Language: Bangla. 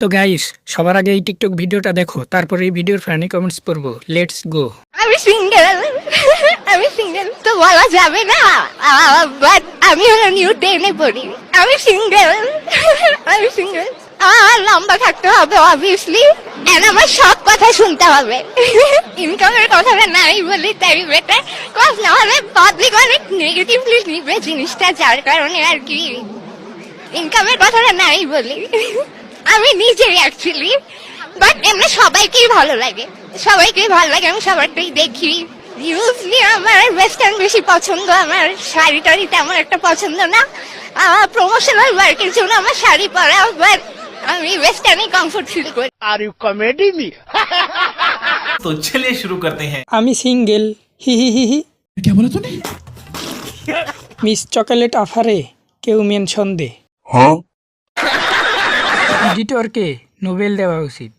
তো গাইস, সবার আগে এই টিকটক ভিডিওটা দেখো, তারপরে এই ভিডিওর ফানি কমেন্টস পড়বো। Let's go. আমি সিঙ্গেল আমি সিঙ্গেল তো বলা যাবে না, বাট আমি হলো নিউ টেনে পড়ি। আমি সিঙ্গেল আমি সিঙ্গেল। আমার লম্বা থাকতে হবে অবভিয়াসলি, এন্ড আমার সব কথা শুনতে হবে। ইনকামের কথাটা নাই বলি তাই বেটার, কজ নাহলে পাবলিক অনেক নেগেটিভলি নিবে জিনিসটা, যার কারণে আর কি ইনকামের কথাটা নাই বলি। আমি নিজেই অ্যাকচুয়ালি, বাট এমনি সবাইকেই ভালো লাগে, আমি সবারটাই দেখি। ইউজলি আমার ওয়েস্টার্ন বেশি পছন্দ, আমার শাড়ি টাড়ি তেমন একটা পছন্দ না। আমার প্রমোশনাল ওয়ার্কের জন্য আমার শাড়ি পরা, বাট আমি ওয়েস্টার্নে কমফোর্ট ফিল করি। आर यू कॉमेडी मी तो चलिए शुरू करते हैं। আমি সিঙ্গেল, হি হি হি হি। क्या बोला तूने? মিস চকোলেট অফারে কেউ মেনশন দে। এডিটরকে নোবেল দেওয়া উচিত।